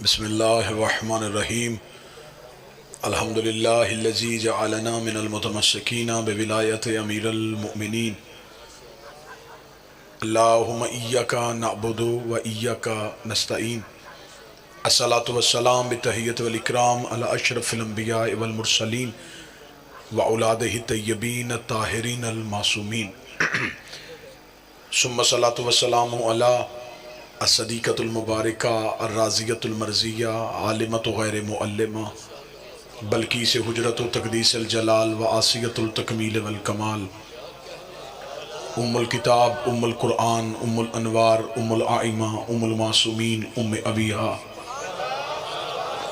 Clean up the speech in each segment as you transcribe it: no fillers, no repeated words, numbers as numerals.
बिस्मिल्लाहिर्रहमानिर्रहीम। अल्हम्दुलिल्लाहिल्लज़ी जअलना मिनल मुतमस्सिकीना बिविलायति अमीरिल मुमिनीन। अल्लाहुम्मा इय्याका नअबुदु व इय्याका नस्तईन। अस्सलातु वस्सलाम बित्तहिय्यति वल इकराम अला अशरफिल अंबिया वल मुरसलीन व औलादिहि तय्यबीन ताहिरीन अल मासूमीन। सुम्मा सलातु वस्सलामु अला अस्सदीक़तुल मुबारका अर्राज़ियतुल मर्ज़िया आलिमतु गैर मुअल्लिमा बल्कि से हुजरतु तक़दीसुल जलाल व आसियतुल तकमील वल कमाल उम्मुल किताब उम्मुल कुरआन उम्मुल अनवार उम्मुल आइमा उम्मुल मासूमीन उम्मे अबिहा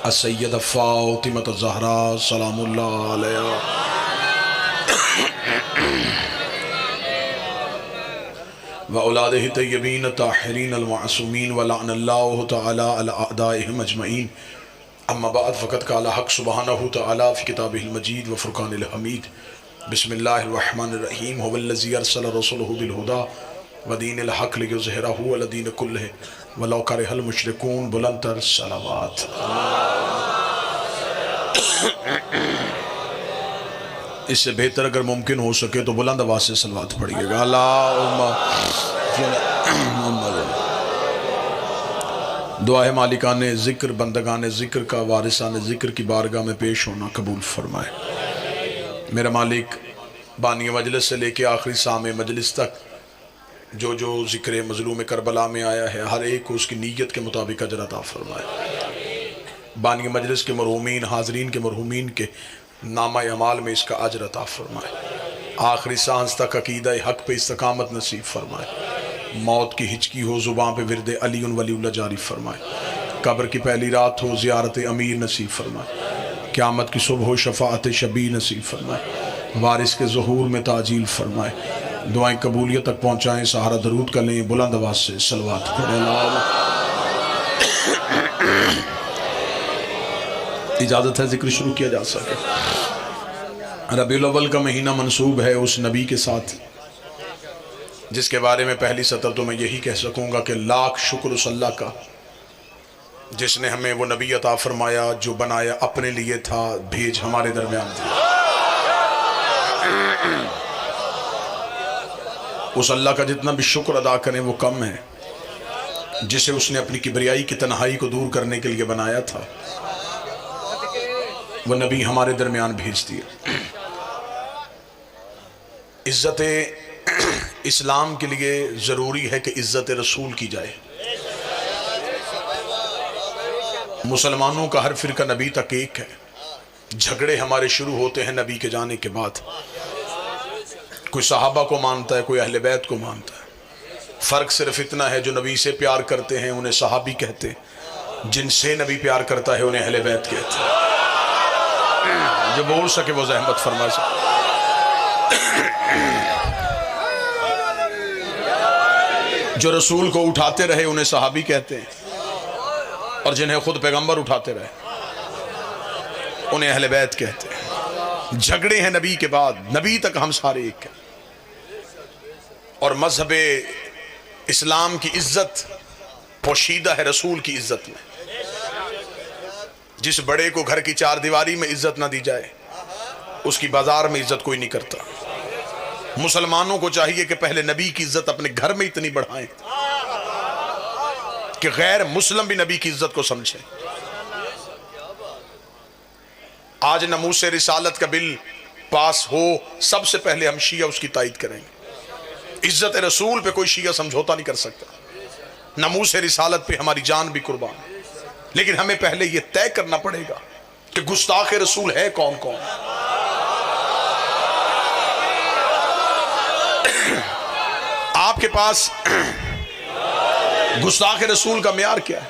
अस्सय्यदा फ़ातिमा ज़हरा सलामुल्लाह अलैहा व औलादिहि तय्यबीन ताहिरीन अल मासूमीन व लअनल्लाहु तआला अला अअदाइहिम अजमईन। अम्मा बाद फ़क़द क़ाला हक़ सुब्हानहु तआला फ़ी किताबिहिल मजीद व फ़ुरक़ानिल हमीद। बिस्मिल्लाहिर्रहमानिर्रहीम। हुवल्लज़ी अरसला रसूलहु बिल हुदा व दीनिल हक़ लियुज़हिरहु अला दीनि कुल्लिहि वलौ करिहल मुशरिकून। बुलंदतर सलावत। इससे बेहतर अगर मुमकिन हो सके तो बुलंद आवाज़ से सलवात पढ़िएगा। अल्लाहुम्मा दुआ है मालिकाने ज़िक्र बंदगाने ज़िक्र का वारिसाने ज़िक्र की बारगाह में पेश होना कबूल फरमाए। मेरा मालिक बानी मजलिस से लेके आखिरी सामे मजलिस तक जो जो ज़िक्र मज़लूम करबला में आया है हर एक को उसकी नीयत के मुताबिक अजर अता फरमाए। बानी मजलिस के मरहूमीन हाज़रीन के मरहूमीन के नामा अमाल में इसका अजर अता फरमाए। आखिरी सांस तक अकीदा हक पे इस्तकामत नसीब फरमाए। मौत की हिचकी हो ज़ुबान पे विरदे अली वलीउल्लाह जारी फरमाए। कब्र की पहली रात हो ज़ियारत अमीर नसीब फरमाए। क़यामत की सुबह हो शफ़ाअत शबी नसीब फरमाए। वारिस के ज़हूर में ताजील फरमाए। दुआएं कबूलियत तक पहुँचाएँ। सहारा दरूद का लें। बुलंद आवाज़ से सलवात पढ़ें। इजाज़त है ज़िक्र शुरू किया जा सके। रबीउल अव्वल का महीना मंसूब है उस नबी के साथ जिसके बारे में पहली सतर तो मैं यही कह सकूँगा कि लाख शुक्र उस अल्लाह का जिसने हमें वो नबी अता फरमाया जो बनाया अपने लिए था, भेज हमारे दरमियान था। उस अल्लाह का जितना भी शुक्र अदा करें वो कम है, जिसे उसने अपनी किबरियाई की तन्हाई को दूर करने के लिए बनाया था, वो नबी हमारे दरमियान भेज दिया। इज्जत इस्लाम के लिए ज़रूरी है कि इज्जत रसूल की जाए। मुसलमानों का हर फिरका नबी तक एक है। झगड़े हमारे शुरू होते हैं नबी के जाने के बाद। कोई सहाबा को मानता है, कोई अहले बैत को मानता है। फ़र्क सिर्फ इतना है, जो नबी से प्यार करते हैं उन्हें सहाबी कहते हैं, जिनसे नबी प्यार करता है उन्हें अहले बैत कहते हैं। जो बोल सके वो ज़हमत फरमा सके। जो रसूल को उठाते रहे उन्हें सहाबी कहते हैं, और जिन्हें खुद पैगंबर उठाते रहे उन्हें अहले बैत कहते हैं। झगड़े हैं नबी के बाद, नबी तक हम सारे एक हैं। और मजहब इस्लाम की इज्जत पोशीदा है रसूल की इज्जत में। जिस बड़े को घर की चार दीवारी में इज्जत ना दी जाए उसकी बाजार में इज्जत कोई नहीं करता। मुसलमानों को चाहिए कि पहले नबी की इज्जत अपने घर में इतनी बढ़ाएं कि गैर मुस्लिम भी नबी की इज्जत को समझे। आज नमूसे रिसालत का बिल पास हो, सबसे पहले हम शिया उसकी तायद करेंगे। इज्जत रसूल पे कोई शिया समझौता नहीं कर सकता। नमूसे रिसालत पे हमारी जान भी कुर्बान, लेकिन हमें पहले यह तय करना पड़ेगा कि गुस्ताख रसूल है कौन कौन। आपके पास गुस्ताख रसूल का मेयार क्या है?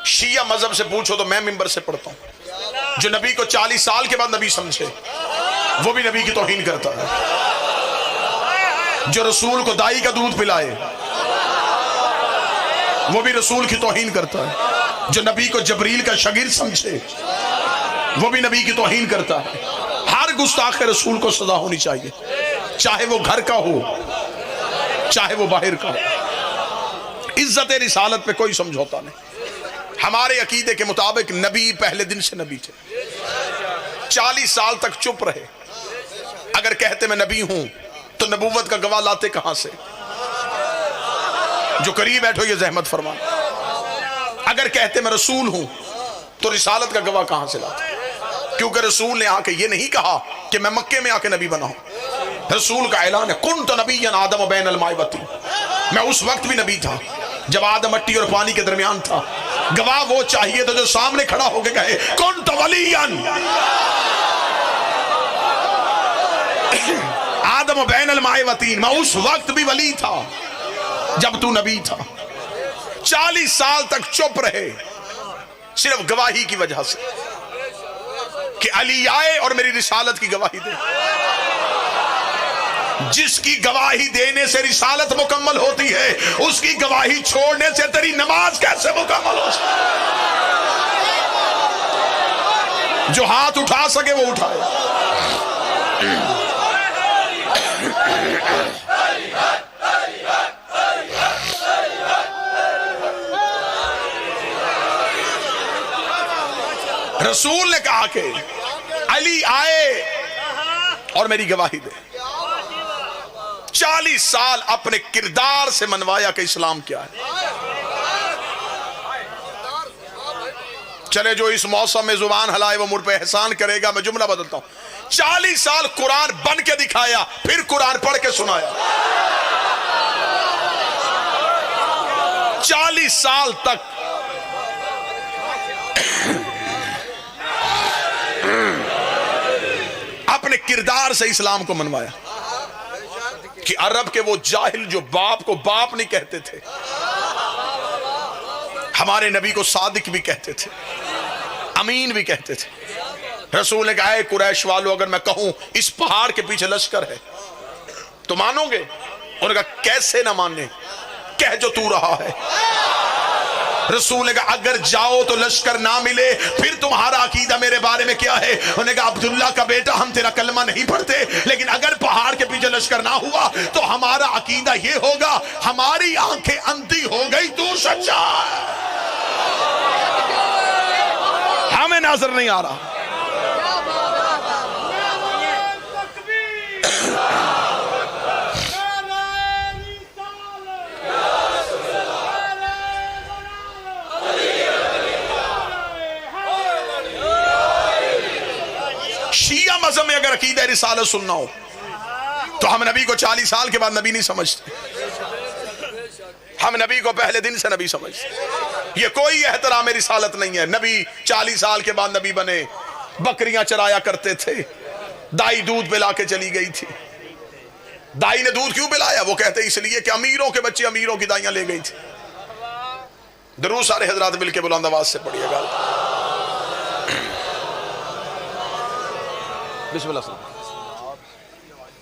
शिया मजहब से पूछो तो मैं मिंबर से पढ़ता हूं। जो नबी को 40 साल के बाद नबी समझे वो भी नबी की तौहीन करता है। जो रसूल को दाई का दूध पिलाए वो भी रसूल की तौहीन करता है। जो नबी को जबरील का शागिर्द समझे वो भी नबी की तौहीन करता है। हर गुस्ताख रसूल को सजा होनी चाहिए, चाहे वो घर का हो चाहे वो बाहर का हो। इज्जत रिसालत पे कोई समझौता नहीं। हमारे अकीदे के मुताबिक नबी पहले दिन से नबी थे, 40 साल तक चुप रहे। अगर कहते मैं नबी हूं तो नबूवत का गवाह लाते कहां से? जो करीब बैठो ये जहमत फरमा। अगर कहते मैं रसूल हूं तो रिसालत का गवाह कहां से लाते? क्योंकि रसूल ने आके ये नहीं कहा कि मैं मक्के में आके नबी बना हूं। रसूल का ऐलान है कुन तो नबी आदम बैन अल माई वती, मैं उस वक्त भी नबी था जब आदम मट्टी और पानी के दरमियान था। गवाह वो चाहिए तो जो सामने खड़ा होकर कहे कुन तो वलियन आदम बैन अल माई वती, मैं उस वक्त भी वली था जब तू नबी था। 40 साल तक चुप रहे सिर्फ गवाही की वजह से कि अली आए और मेरी रिसालत की गवाही दे। जिसकी गवाही देने से रिसालत मुकम्मल होती है उसकी गवाही छोड़ने से तेरी नमाज कैसे मुकम्मल हो सकती? जो हाथ उठा सके वो उठाए। रसूल ने कहा कि अली आए और मेरी गवाही दे। 40 साल अपने किरदार से मनवाया कि इस्लाम क्या है। चले जो इस मौसम में जुबान हलाए वो मुझ पे एहसान करेगा। मैं जुमला बदलता हूं। 40 साल कुरान बन के दिखाया, फिर कुरान पढ़ के सुनाया। 40 साल तक अपने किरदार से इस्लाम को मनवाया कि अरब के वो जाहिल जो बाप को बाप नहीं कहते थे, हमारे नबी को सादिक भी कहते थे, अमीन भी कहते थे। रसूल ने कहा कुरैश वालों अगर मैं कहूं इस पहाड़ के पीछे लश्कर है तो मानोगे? उन्होंने कहा कैसे ना माने, कह जो तू रहा है। रसूल ने कहा अगर जाओ तो लश्कर ना मिले फिर तुम्हारा अकीदा मेरे बारे में क्या है? उन्होंने कहा अब्दुल्ला का बेटा हम तेरा कलमा नहीं पढ़ते, लेकिन अगर पहाड़ के पीछे लश्कर ना हुआ तो हमारा अकीदा ये होगा हमारी आंखें अंधी हो गई, तू सच्चा है, हमें नजर नहीं आ रहा। शिया मज़हब में अगर अकीदा रिसालत सुनना हो तो हम नबी को 40 साल के बाद नबी नहीं समझते, हम नबी को पहले दिन से नबी समझते। ये कोई एहतराम रिसालत नहीं है। नबी 40 साल के बाद नबी बने, बकरियां चराया करते थे, दाई दूध पिला के चली गई थी। दाई ने दूध क्यों पिलाया? वो कहते इसलिए कि अमीरों के बच्चे अमीरों की दाइयां ले गई थी। दरूद सारे हजरात मिलके बुलंद आवाज से पढ़िएगा।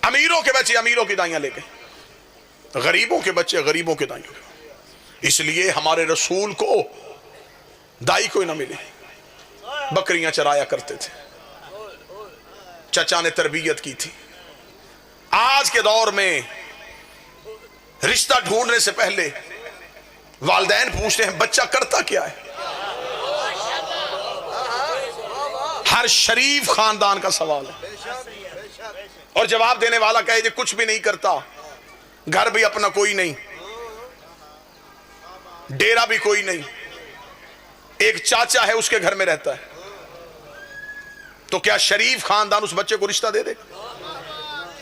अमीरों के बच्चे अमीरों की दाइयां ले गए, गरीबों के बच्चे गरीबों के दाइयां। इसलिए हमारे रसूल को दाई कोई ना मिले, बकरियां चराया करते थे, चचा ने तरबियत की थी। आज के दौर में रिश्ता ढूंढने से पहले वालिदैन पूछते हैं बच्चा करता क्या है। हर शरीफ खानदान का सवाल है और जवाब देने वाला कहे जी कुछ भी नहीं करता, घर भी अपना कोई नहीं, डेरा भी कोई नहीं, एक चाचा है उसके घर में रहता है। तो क्या शरीफ खानदान उस बच्चे को रिश्ता दे देगा?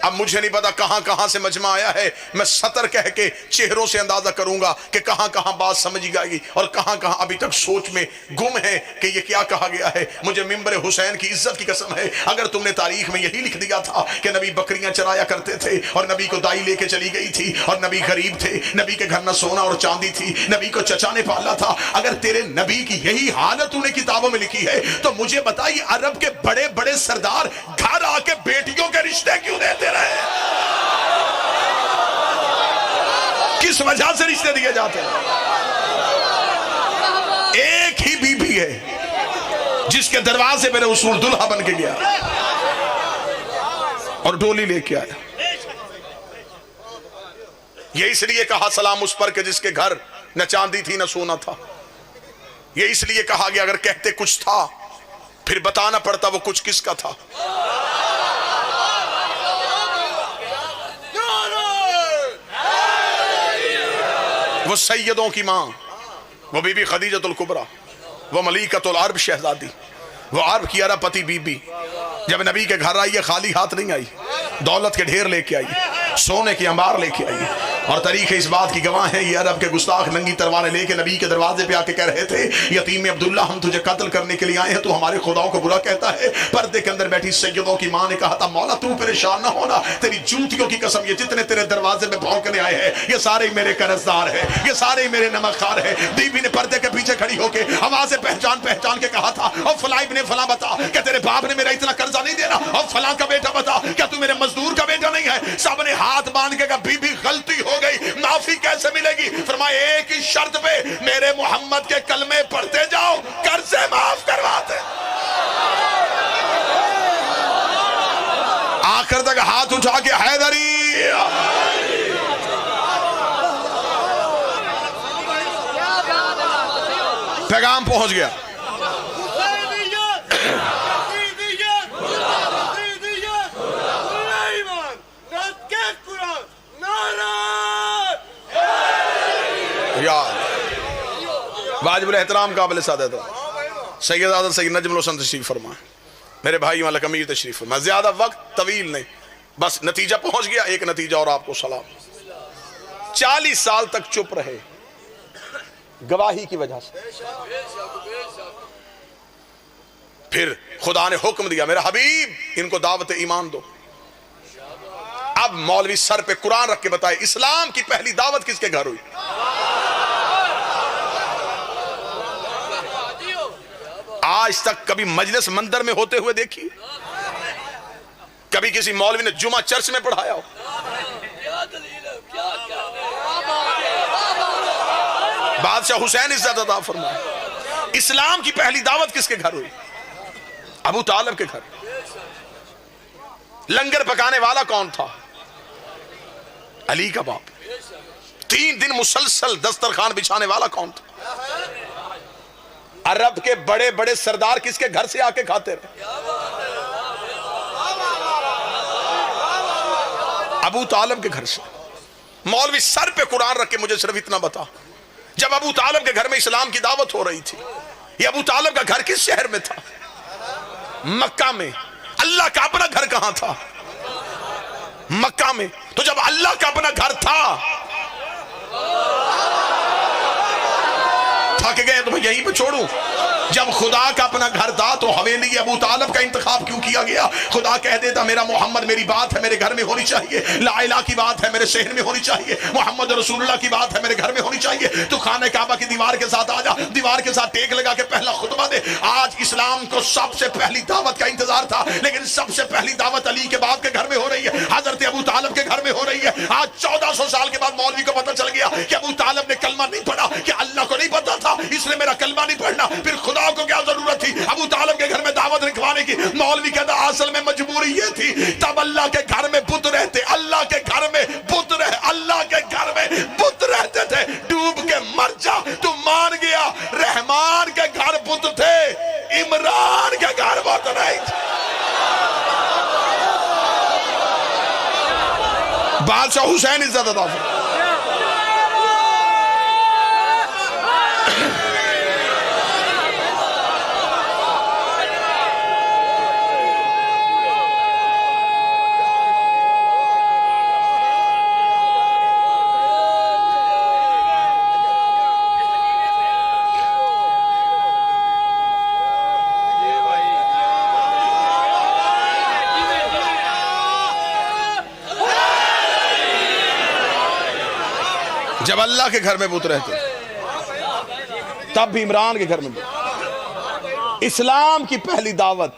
अब मुझे नहीं पता कहां कहां से मजमा आया है। मैं सतर कह के चेहरों से अंदाजा करूंगा कि कहां कहां बात समझ जाएगी और कहां कहां अभी तक सोच में गुम है कि ये क्या कहा गया है। मुझे मिंबर हुसैन की इज्जत की कसम है, अगर तुमने तारीख में यही लिख दिया था कि नबी बकरियां चराया करते थे और नबी को दाई लेके चली गई थी और नबी गरीब थे, नबी के घर न सोना और चांदी थी, नबी को चचा ने पाला था, अगर तेरे नबी की यही हालत तूने किताबों में लिखी है तो मुझे बताइए अरब के बड़े बड़े सरदार घर आके बेटियों के रिश्ते क्यों देते? किस वजह से रिश्ते दिए जाते हैं? एक ही बीबी है जिसके दरवाजे पे रसूल दुल्हा बन के गया और डोली लेके आया। ये इसलिए कहा सलाम उस पर के जिसके घर न चांदी थी न सोना था। ये इसलिए कहा गया अगर कहते कुछ था फिर बताना पड़ता वो कुछ किसका था। वो सैयदों की मां, वो बीबी खदीजतुल कुबरा, वो मलिकतुल अरब शहजादी, वो अरब की अरबपति बीबी, जब नबी के घर आई है खाली हाथ नहीं आई, दौलत के ढेर लेके आई, सोने की अंबार लेके आई। और तरीके इस बात की गवाह है ये अरब के गुस्ताख नंगी तलवारें लेके नबी के दरवाजे पे आके कह रहे थे यतीम अब्दुल्ला हम तुझे कत्ल करने के लिए आए हैं, तू हमारे खुदाओं को बुरा कहता है। पर्दे के अंदर बैठी सैयदों की मां ने कहा था मौला तू परेशान ना होना, तेरी जूतियों की कसम ये जितने तेरे दरवाजे में भौंकने आए हैं ये सारे मेरे कर्जदार है, ये सारे मेरे नमकखार है। बीबी ने पर्दे के पीछे खड़ी होके आवाज पहचान पहचान के कहा था और फला इब्ने फला बता, क्या तेरे बाप ने मेरा इतना कर्जा नहीं देना? और फला का बेटा बता, क्या तू मेरे मजदूर का बेटा नहीं है? सबने हाथ बांध के कहा बीबी गलती हो गई, माफी कैसे मिलेगी? फरमाया एक ही शर्त पे, मेरे मोहम्मद के कलमे पढ़ते जाओ, कर्जे माफ करवाते। आखिर तक हाथ उठा के हैदरी पैगाम पहुंच गया। वाजिबुल एहतराम काबिल सादत सैयद आदत सैयद नजमुल हसन तशरीफ फरमा, मेरे भाई वाला कमीर तशरीफ फरमा। ज्यादा वक्त तवील नहीं, बस नतीजा पहुंच गया। एक नतीजा और आपको सलाम। 40 साल तक चुप रहे गवाही की वजह से, फिर खुदा ने हुक्म दिया मेरा हबीब इनको दावत ईमान दो। अब मौलवी सर पे कुरान रख के बताए इस्लाम की पहली दावत किसके घर हुई? आज तक कभी मजलिस मंदिर में होते हुए देखी? कभी किसी मौलवी ने जुमा चर्च में पढ़ाया हो? बादशाह हुसैन इज्जत अता फरमाए। इस्लाम की पहली दावत किसके घर हुई? अबू तालिब के घर। लंगर पकाने वाला कौन था? अली का बाप। 3 दिन मुसलसल दस्तरखान बिछाने वाला कौन था? अरब के बड़े बड़े सरदार किसके घर से आके खाते रहे? अबू तालिब के घर से। मौलवी सर पे कुरान रख के मुझे सिर्फ इतना बता, जब अबू तालिब के घर में इस्लाम की दावत हो रही थी, ये अबू तालिब का घर किस शहर में था? मक्का में। अल्लाह का अपना घर कहां था? मक्का में। तो जब अल्लाह का अपना घर था, थक गए तो मैं यहीं पे छोड़ूं? जब खुदा का अपना घर था तो हवेली अबू तालिब का इंतखाब क्यों किया गया? खुदा कह देता मेरा मोहम्मद मेरी बात है मेरे घर में होनी चाहिए, ला इलाहा की बात है मेरे शहर में होनी चाहिए, मोहम्मद रसूलुल्लाह की बात है मेरे घर में होनी चाहिए। तू खाने काबा की दीवार के साथ आ जा, दीवार के साथ टेक लगा के पहला खुतबा दे। आज इस्लाम को सबसे पहली दावत का इंतजार था, लेकिन सबसे पहली दावत अली के बाप के घर में हो रही है, हजरत अबू तालिब के घर में हो रही है। आज 1400 साल के बाद मौलवी को पता चल गया कि अबू तालिब ने कलमा नहीं पढ़ा, कि अल्लाह को नहीं पता था इसलिए मेरा कलमा नहीं पढ़ना। फिर खुदा को क्या जरूरत थी अबू तालिब के घर में दावत लिखवाने की? मौलवी कहता असल में मजबूरी ये थी, तब अल्लाह के घर में बुत रहते, अल्लाह के घर में बुत रहे, अल्लाह के घर में बुत रहते थे। डूब के मर जा, तू मान गया रहमान के घर बुत थे, इमरान के घर बुत नहीं थे। बादशाह हुसैन इज्जत अता फरमाए। जब अल्लाह के घर में बुत रहते तब भी इमरान के घर में बुत। इस्लाम की पहली दावत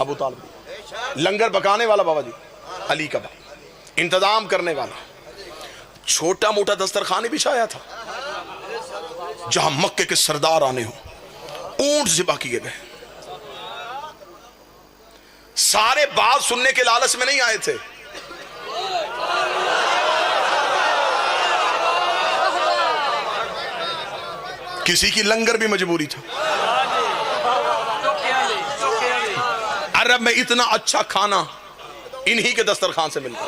अबू तालिब। लंगर पकाने वाला बाबा जी अली का बाप, इंतजाम करने वाला। छोटा मोटा दस्तरखाने बिछाया था, जहां मक्के के सरदार आने हो, ऊंट ज़िबा किए गए। सारे बात सुनने के लालच में नहीं आए थे, किसी की लंगर भी मजबूरी था। अरब में इतना अच्छा खाना इन्हीं के दस्तरखान से मिलता,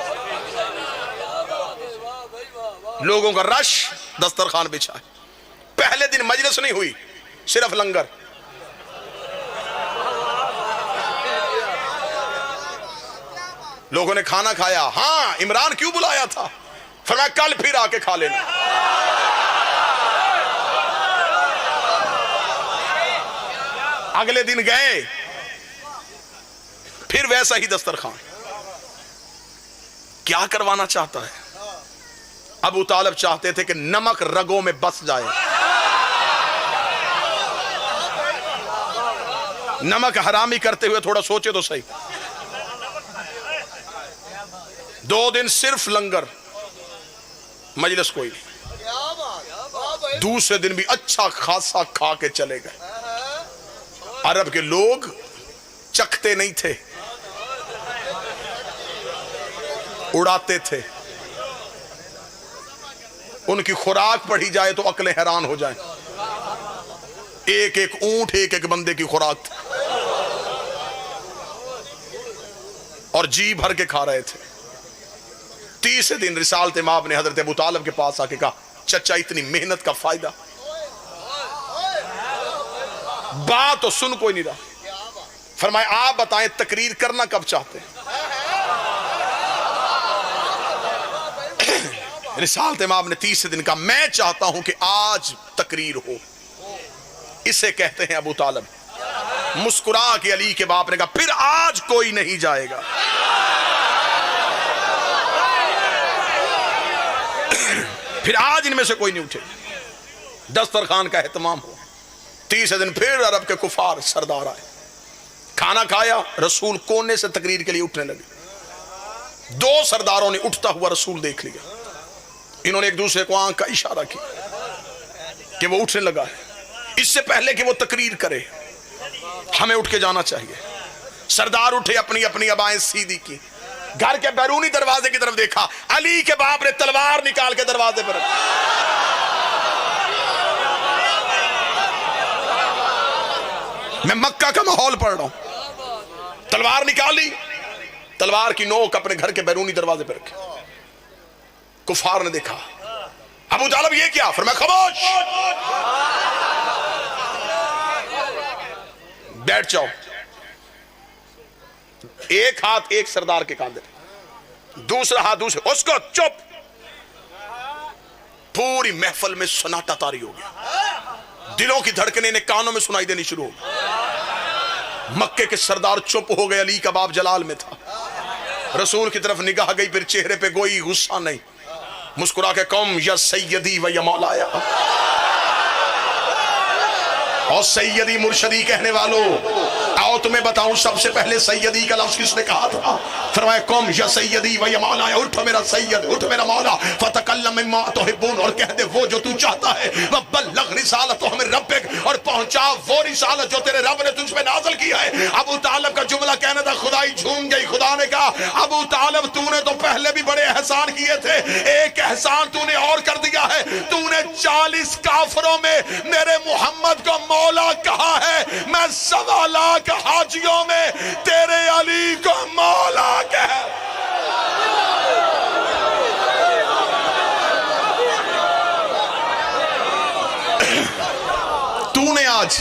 लोगों का रश दस्तरखान बिछा है। पहले दिन मजलिस नहीं हुई, सिर्फ लंगर। लोगों ने खाना खाया। हाँ, इमरान क्यों बुलाया था? फरमाया कल फिर आके खा लेना। अगले दिन गए, फिर वैसा ही दस्तरखान। क्या करवाना चाहता है? अबू तालिब चाहते थे कि नमक रगों में बस जाए। नमक हरामी करते हुए थोड़ा सोचे तो सही। 2 दिन सिर्फ लंगर, मजलिस कोई नहीं। दूसरे दिन भी अच्छा खासा खा के चले गए। अरब के लोग चखते नहीं थे, उड़ाते थे। उनकी खुराक पढ़ी जाए तो अकलें हैरान हो जाएं। एक एक ऊंट एक एक बंदे की खुराक थी और जी भर के खा रहे थे। तीसरे दिन रिसालत इमाम ने हजरत अबू तालिब के पास आके कहा, चचा इतनी मेहनत का फायदा? बात तो सुन कोई नहीं रहा। फरमाया आप बताएं तकरीर करना कब चाहते हैं? रिसालत इमाम ने तीसरे दिन कहा, मैं चाहता हूं कि आज तकरीर हो। इसे कहते हैं अबू तालिब। मुस्कुरा के अली के बाप ने कहा, फिर आज कोई नहीं जाएगा। फिर आज इनमें से कोई नहीं उठे। दस्तरखान का एहतमाम हो। तीसरे दिन फिर अरब के कुफार सरदार आए, खाना खाया। रसूल कोने से तकरीर के लिए उठने लगे। 2 सरदारों ने उठता हुआ रसूल देख लिया। इन्होंने एक दूसरे को आंख का इशारा किया कि वो उठने लगा है। इससे पहले कि वो तकरीर करे हमें उठ के जाना चाहिए। सरदार उठे, अपनी अपनी अबाएं सीधी की, घर के बैरूनी दरवाजे की तरफ देखा। अली के बाप ने तलवार निकाल के दरवाजे पर रखी। मैं मक्का का माहौल पढ़ रहा हूं। तलवार निकाली, तलवार की नोक अपने घर के बैरूनी दरवाजे पर रखी। कुफार ने देखा, अबू तालिब ये क्या? फरमाया खामोश, बैठ जाओ। एक हाथ एक सरदार के कांधे, दूसरा हाथ दूसरे, उसको चुप। पूरी महफिल में सन्नाटा तारी हो गया। दिलों की धड़कनें ने कानों में सुनाई देनी शुरू हो गई। मक्के के सरदार चुप हो गए। अली का बाप जलाल में था। रसूल की तरफ निगाह गई, फिर चेहरे पे कोई गुस्सा नहीं। मुस्कुरा के कौम या सैयदी व या मौलाया, और सैयदी मुर्शदी कहने वालों, आओ तुम्हें बताऊं सबसे पहले सैयदी का लफ्ज किसने कहा था? फरमाया कौम या सैयदी व या मौलाया, उठो मेरा सैयद, उठो मेरा मौला। फतकल्लम मिम्मा तुहिब्बून, और कह दे वो जो तू चाहता है। वबल्लग रिसालत हमें रब्बिक, और पहुंचा वो रिसालत जो तेरे रब ने तुझ पे नाज़िल की है। अबू तालिब का जुमला कहने था, खुदाई झूम गई। खुदा ने कहा, अबू तालिब तूने तो पहले भी बड़े एहसान किए थे, एक एहसान तूने और कर दिया है। तूने 40 काफिरों में मेरे मोहम्मद को मौला कहा है। मैं 1.25 लाख हाजियों में तेरे अली को मौला कह। तूने आज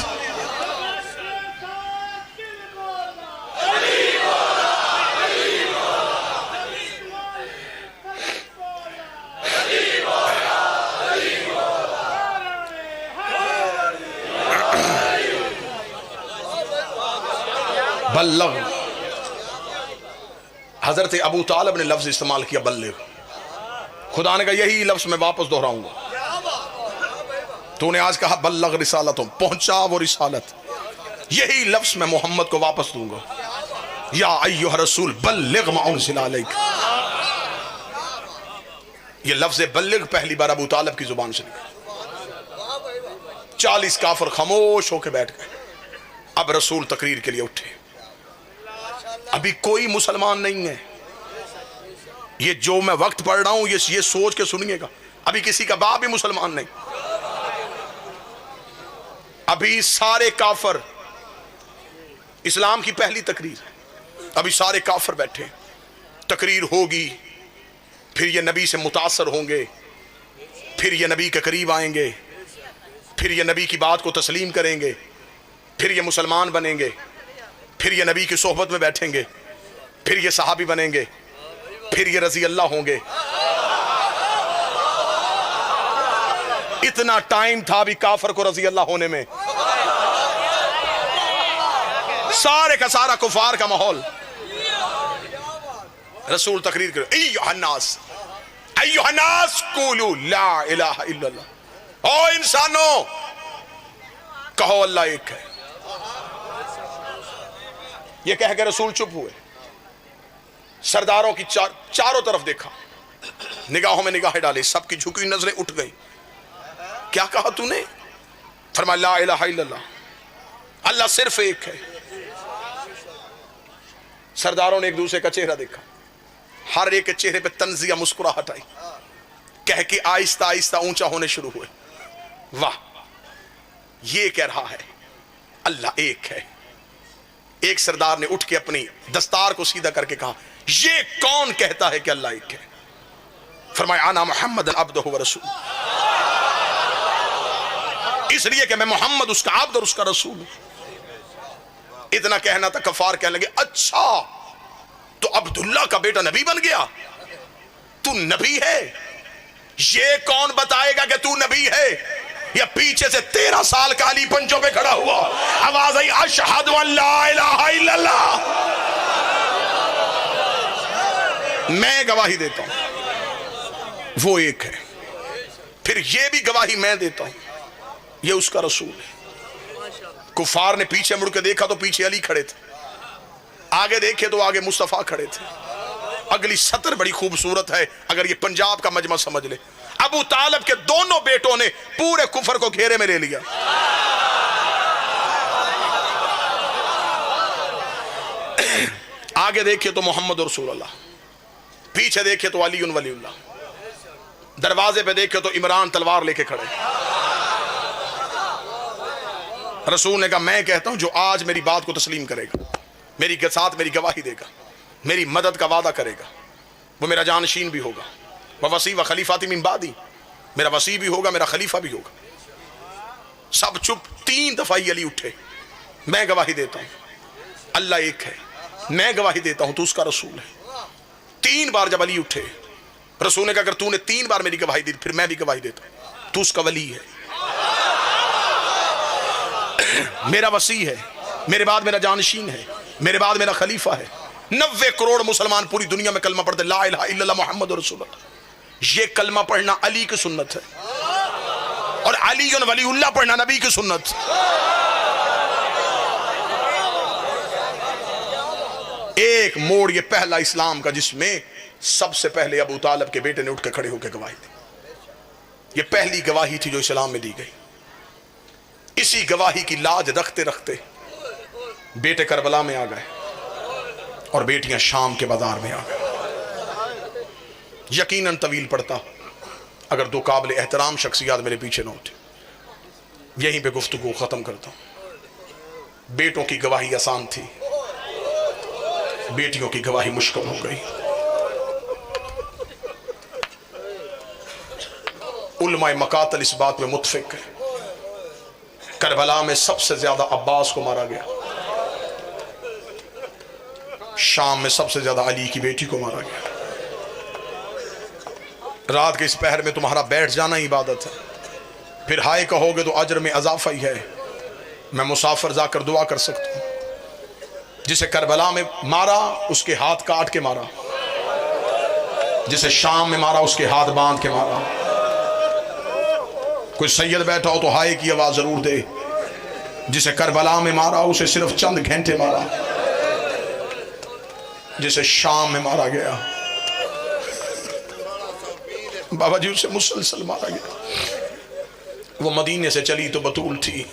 बल्लग, हजरत अबू तालिब ने लफ्ज इस्तेमाल किया बल्लग। खुदा ने कहा यही लफ्ज मैं वापस दोहराऊंगा। तूने आज कहा बल्लग रिसालत, पहुंचा वो रिसालत, यही लफ्ज मैं मोहम्मद को वापस दूंगा। या अय्युहा रसूल बल्लिग मा उनज़िला अलैक। ये लफ्ज बल्लिग पहली बार अबू तालिब की जुबान से निकला। 40 काफिर खामोश होकर बैठ गए। अब रसूल तकरीर के लिए उठे। अभी कोई मुसलमान नहीं है। ये जो मैं वक्त पढ़ रहा हूं ये सोच के सुनिएगा, अभी किसी का बाप भी मुसलमान नहीं। अभी सारे काफर, इस्लाम की पहली तकरीर है, अभी सारे काफर बैठे, तकरीर होगी, फिर ये नबी से मुतासर होंगे, फिर ये नबी के करीब आएंगे, फिर ये नबी की बात को तस्लीम करेंगे, फिर ये मुसलमान बनेंगे, फिर ये नबी की सोहबत में बैठेंगे, फिर ये सहाबी बनेंगे, फिर ये रजी अल्लाह होंगे। इतना टाइम था अभी काफर को रजी अल्लाह होने में, सारे का सारा कुफार का माहौल। रसूल तकरीर करो, अय्युहन्नास अय्युहन्नास कुलू ला इलाहा इल्लल्लाह, ओ इंसानों कहो अल्लाह एक है। ये कह के रसूल चुप हुए, सरदारों की चारों तरफ देखा, निगाहों में निगाहें डाली, सबकी झुकी नजरें उठ गई। क्या कहा तूने? फरमाया ला इलाहा इल्लल्लाह, अल्लाह सिर्फ एक है। सरदारों ने एक दूसरे का चेहरा देखा, हर एक के चेहरे पे तंजिया मुस्कुराहट आई, कह के आहिस्ता आहिस्ता ऊंचा होने शुरू हुए। वाह, ये कह रहा है अल्लाह एक है। एक सरदार ने उठ के अपनी दस्तार को सीधा करके कहा, ये कौन कहता है कि अल्लाह एक है? फरमाया आना मोहम्मद अब्दुहु व रसूल, इसलिए कि मैं मोहम्मद उसका अब्द और उसका रसूल हूं। इतना कहना था, कफार कहने लगे, अच्छा तो अब्दुल्ला का बेटा नबी बन गया, तू नबी है? ये कौन बताएगा कि तू नबी है? या पीछे से 13 साल का अली पंचों पे खड़ा हुआ, आवाज आई अशहदु अल्ला इलाहा इल्लल्लाह, मैं गवाही देता हूं वो एक है, फिर ये भी गवाही मैं देता हूं ये उसका रसूल है। कुफार ने पीछे मुड़ के देखा तो पीछे अली खड़े थे, आगे देखे तो आगे मुस्तफा खड़े थे। अगली सतर बड़ी खूबसूरत है, अगर ये पंजाब का मजमा समझ ले। अबू तालिब के दोनों बेटों ने पूरे कुफर को घेरे में ले लिया। आगे देखे तो मोहम्मद रसूलुल्लाह, पीछे देखे तो अली वलीउल्लाह, दरवाजे पे देखे तो इमरान तलवार लेके खड़े। रसूल ने कहा, मैं कहता हूं जो आज मेरी बात को तस्लीम करेगा, मेरी के साथ मेरी गवाही देगा, मेरी मदद का वादा करेगा, वो मेरा जानशीन भी होगा। वह वसी व खलीफाती मिन बादी, मेरा वसी भी होगा, मेरा खलीफा भी होगा। सब चुप। 3 दफा ही अली उठे, मैं गवाही देता हूं अल्लाह एक है, मैं गवाही देता हूं तू उसका रसूल है। 3 बार जब अली उठे, रसूल ने कहा अगर तूने 3 बार मेरी गवाही दी फिर मैं भी गवाही देता हूं तू उसका वली है, मेरा वसी है, मेरे बाद मेरा जानशीन है, मेरे बाद मेरा खलीफा है। 90 करोड़ मुसलमान पूरी दुनिया में कलमा पढ़ते ला इलाहा इल्लल्लाह मुहम्मद रसूलुल्लाह। ये कलमा पढ़ना अली की सुन्नत है, और अली वलीउल्लाह पढ़ना नबी की सुन्नत। एक मोड़ ये पहला इस्लाम का जिसमें सबसे पहले अबू तालिब के बेटे ने उठ के खड़े होकर गवाही दी। ये पहली गवाही थी जो इस्लाम में दी गई। इसी गवाही की लाज रखते रखते बेटे करबला में आ गए और बेटियां शाम के बाजार में आ गए। यकीनन तवील पड़ता अगर 2 काबिल एहतराम शख्सियात मेरे पीछे न होते। यहीं पे गुफ्तगू खत्म करता हूं। बेटों की गवाही आसान थी, बेटियों की गवाही मुश्किल हो गई। उलमाए मकातल इस बात में मुत्फिक है, करबला में सबसे ज्यादा अब्बास को मारा गया, शाम में सबसे ज्यादा अली की बेटी को मारा गया। रात के इस पहर में तुम्हारा बैठ जाना ही इबादत है, फिर हाय कहोगे तो अजर में अजाफा ही है। मैं मुसाफिर जाकर दुआ कर सकता हूं, जिसे करबला में मारा उसके हाथ काट के मारा, जिसे शाम में मारा उसके हाथ बांध के मारा। कोई सैयद बैठा हो तो हाय की आवाज जरूर दे। जिसे करबला में मारा उसे सिर्फ चंद घंटे मारा, जिसे शाम में मारा गया बाबा जी उसे मुसलसल मारा गया। वो मदीने से चली तो बतूल थी,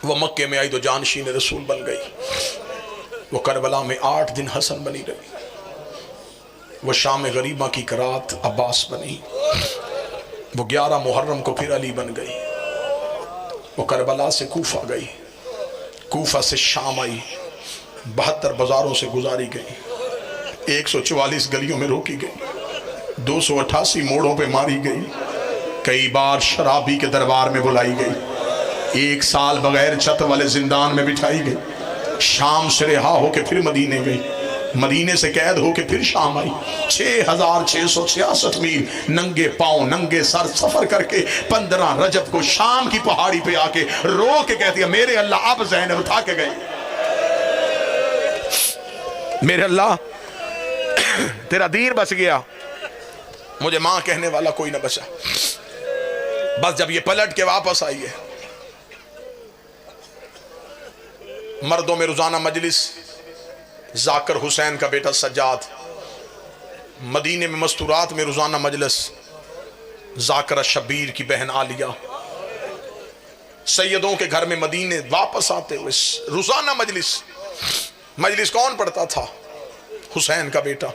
वो मक्के में आई तो जानशीन रसूल बन गई। वो करबला में 8 दिन हसन बनी रही। वो शाम गरीबा की करात अब्बास बनी। वो 11 मुहर्रम को फिर अली बन गई। वो करबला से कूफा गई, कूफा से शाम आई, 72 बाजारों से गुजारी गई, 144 गलियों में रोकी गई, 288 मोड़ों पे मारी गई, कई बार शराबी के दरबार में बुलाई गई, 1 साल बगैर छत वाले जिंदान में बिठाई गई, शाम से रिहा होके फिर मदीने गई, मदीने से कैद होके फिर शाम आई, 6666 मील नंगे पांव नंगे सर सफर करके 15 रजब को शाम की पहाड़ी पे आके रो के कहती है, मेरे अल्लाह अब ज़ैनब उठा के गई, मेरे अल्लाह तेरा दीन बच गया, मुझे मां कहने वाला कोई ना बचा। बस जब ये पलट के वापस आई है, मर्दों में रोजाना मजलिस, जाकिर हुसैन का बेटा सज्जाद, मदीने में मस्तूरात में रोजाना मजलिस, जाकिर शबीर की बहन आलिया, सैयदों के घर में मदीने वापस आते हुए रोजाना मजलिस। मजलिस कौन पढ़ता था? हुसैन का बेटा।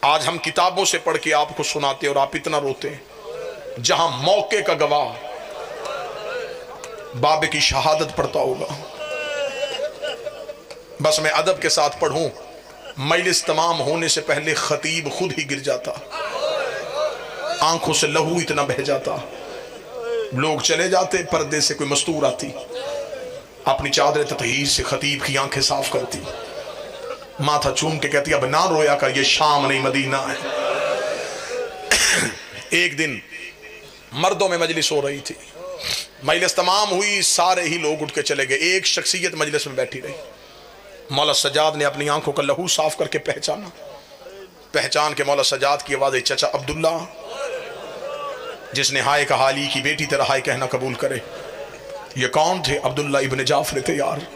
आज हम किताबों से पढ़ के आपको सुनाते और आप इतना रोते हैं, जहां मौके का गवाह बाबे की शहादत पढ़ता होगा। बस मैं अदब के साथ पढ़ूं, मजलिस तमाम होने से पहले खतीब खुद ही गिर जाता, आंखों से लहू इतना बह जाता, लोग चले जाते, पर्दे से कोई मस्तूर आती, अपनी चादर ततहीर से खतीब की आंखें साफ करती, माथा चूम के कहती अब ना रोया कर, ये शाम नहीं मदीना है। एक दिन मर्दों में मजलिस हो रही थी, मजलिस तमाम हुई, सारे ही लोग उठ के चले गए, एक शख्सियत मजलिस में बैठी रही। मौला सज्जाद ने अपनी आंखों का लहू साफ करके पहचाना, पहचान के मौला सज्जाद की आवाज, चाचा अब्दुल्ला, जिसने हाय कहा अली की बेटी तेरा हाय कहना कबूल करे। ये कौन थे? अब्दुल्ला इब्ने जाफर थे यार,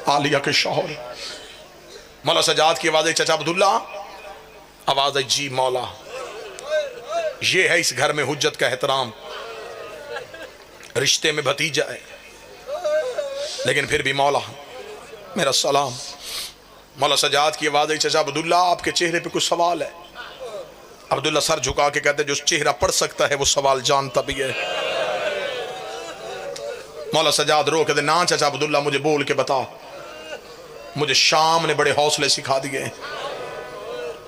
आलिया के शौहर। मौला सज्जाद की आवाज, चाचा अब्दुल्ला। आवाज आई, जी मौला। ये है इस घर में हुज्जत का एहतराम, रिश्ते में भतीजा है, लेकिन फिर भी मौला मेरा सलाम। मौला सज्जाद की आवाज आई, चाचा अब्दुल्ला आपके चेहरे पे कुछ सवाल है। अब्दुल्ला सर झुका के कहते, जो चेहरा पढ़ सकता है वो सवाल जानता भी है। मौला सज्जाद रो कहते, ना चाचा अब्दुल्ला मुझे बोल के बता, मुझे शाम ने बड़े हौसले सिखा दिए।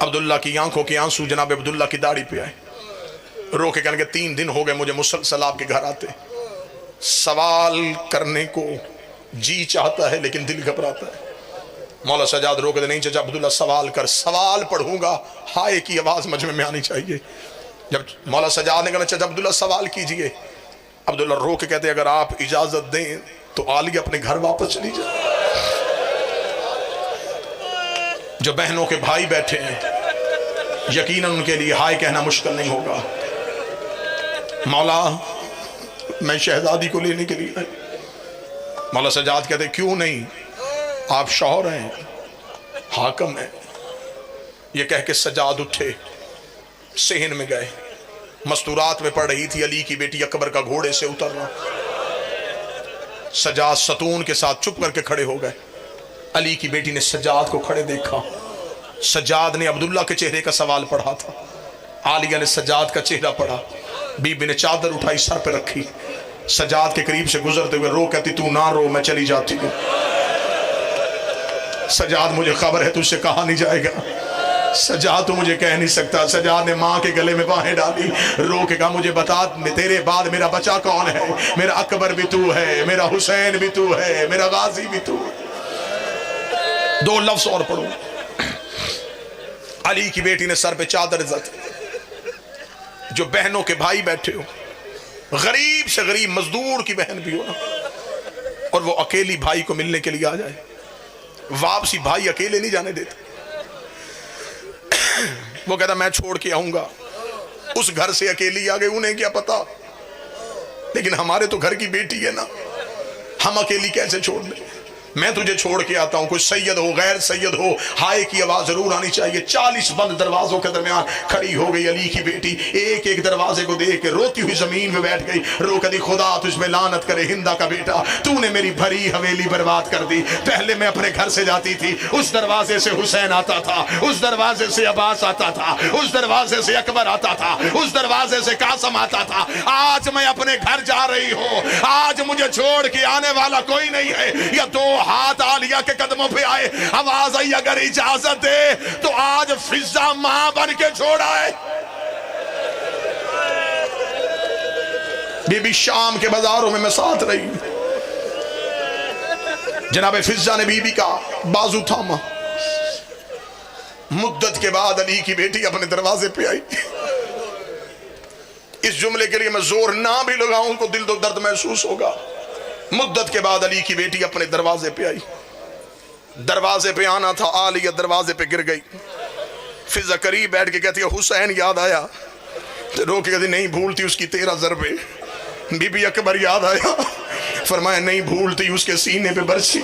अब्दुल्ला की आंखों के आंसू जनाब अब्दुल्ला की दाढ़ी पे आए, रो के कहने, 3 दिन हो गए मुझे मुसलसल आपके घर आते, सवाल करने को जी चाहता है लेकिन दिल घबराता है। मौला सज्जाद रो के, नहीं चाचा अब्दुल्ला सवाल कर। सवाल पढ़ूंगा, हाय की आवाज मुझ में आनी चाहिए। जब मौला सज्जाद ने कहा, चाचा अब्दुल्ला सवाल कीजिए। अब्दुल्ला रो के कहते, अगर आप इजाजत दें तो आलिया अपने घर वापस चली जाए। जो बहनों के भाई बैठे हैं, यकीनन उनके लिए हाय कहना मुश्किल नहीं होगा। मौला मैं शहजादी को लेने के लिए। मौला सज्जाद कहते, क्यों नहीं, आप शौहर हैं, हाकम हैं। ये कह के सज्जाद उठे, सेहन में गए। मस्तूरात में पड़ रही थी अली की बेटी अकबर का घोड़े से उतरना। सज्जाद सतून के साथ चुप करके खड़े हो गए। अली की बेटी ने सज्जाद को खड़े देखा। सज्जाद ने अब्दुल्ला के चेहरे का सवाल पढ़ा था, आलिया ने सज्जाद का चेहरा पढ़ा। बीबी ने चादर उठाई, सर पे रखी, सज्जाद के करीब से गुजरते हुए रो कहती, तू ना रो, मैं चली जाती हूँ। सज्जाद मुझे खबर है तुझसे कहा नहीं जाएगा। सज्जाद तू मुझे कह नहीं सकता। सज्जाद ने माँ के गले में बाहें डाली, रो के कहा, मुझे बता तेरे बाद मेरा बचा कौन है? मेरा अकबर भी तू है, मेरा हुसैन भी तू है, मेरा गाजी भी तू है। 2 लफ्ज और पढ़ो। अली की बेटी ने सर पे चादर इज्जत, जो बहनों के भाई बैठे हो, गरीब से गरीब मजदूर की बहन भी हो ना, और वो अकेली भाई को मिलने के लिए आ जाए, वापसी भाई अकेले नहीं जाने देते। वो कहता मैं छोड़ के आऊंगा। उस घर से अकेली आ गई, उन्हें क्या पता, लेकिन हमारे तो घर की बेटी है ना, हम अकेली कैसे छोड़ दें। मैं तुझे छोड़ के आता हूं। कोई सैयद हो गैर सैयद हो, हाय की आवाज जरूर आनी चाहिए। 40 बंद दरवाजों के दरमियान खड़ी हो गई अली की बेटी, एक एक दरवाजे को देख के रोती हुई जमीन में बैठ गई। रो कदी खुदा तुझमें लानत करे हिंदा का बेटा, तूने मेरी भरी हवेली बर्बाद कर दी। पहले मैं अपने घर से जाती थी, उस दरवाजे से हुसैन आता था, उस दरवाजे से अब्बास आता था, उस दरवाजे से अकबर आता था, उस दरवाजे से कासम आता था। आज मैं अपने घर जा रही हूँ, आज मुझे छोड़ के आने वाला कोई नहीं है। या 2 हाथ आलिया के कदमों पे आए, आवाज आई अगर इजाजत दे तो आज फिजा मां बन के छोड़ा है। बीबी शाम के बाजारों में मैं साथ रही, जनाब फिजा ने बीबी का बाजू थामा। मुद्दत के बाद अली की बेटी अपने दरवाजे पे आई। इस जुमले के लिए मैं जोर ना भी लगाऊं तो दिल दो दर्द महसूस होगा। मुद्दत के बाद अली की बेटी अपने दरवाजे पे आई। दरवाजे पे आना था, आलिया दरवाजे पे गिर गई। फिजा करीब बैठ के कहती है हुसैन याद आया, तो रो के कहती नहीं भूलती उसकी 13 ज़रबे। बीबी अकबर याद आया, फरमाया नहीं भूलती उसके सीने पे बरसी।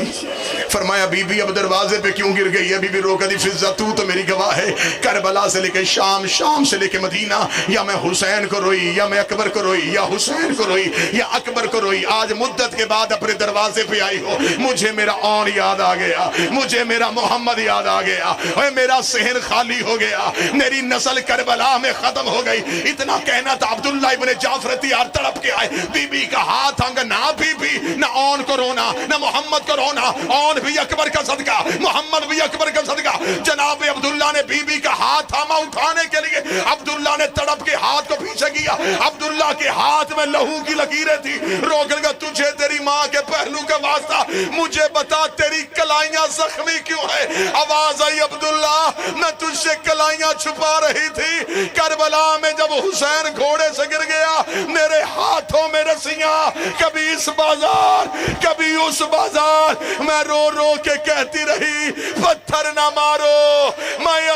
फरमाया बीबी अब दरवाजे पे क्यों गिर गई है? बीबी रो कदी फिजा तू तो मेरी गवाह है, करबला से लेके शाम, शाम से लेके मदीना, या मैं हुसैन को रोई, या मैं अकबर को रोई, या हुसैन को रोई, या अकबर को रोई। आज मुद्दत के बाद अपने दरवाजे पे आई हो, मुझे मेरा औन याद आ गया, मुझे मेरा मोहम्मद याद आ गया, और मेरा सहन खाली हो गया, मेरी नस्ल करबला में खत्म हो गई। इतना कहना था अब्दुल्ला इब्ने जाफर तैयार तड़प के आए। बीबी का हाथ अंग ना बीबी, ना औन को रोना, ना मोहम्मद को रोना। औन भी अकबर का सदका, मोहम्मद भी अकबर का सदका। जनाब अब्दुल्ला ने बीबी का हाथ थामा उठाने के लिए। अब्दुल्ला ने तड़प के हाथ को पीछे किया। अब्दुल्ला के हाथ में लहू की लकीरें थी। रोक लगा तुझे तेरी माँ के पहलू का वास्ता, मुझे बता तेरी कलाइयां जख्मी क्यों है? आवाज आई अब्दुल्ला मैं तुझसे कलाइयां छुपा रही थी। करबला में जब हुसैन घोड़े से गिर गया, मेरे हाथों में रस्सियां, कभी इस बाजार कभी उस बाजार, मैं रो रो के कहती रही पत्थर ना मारो, मैं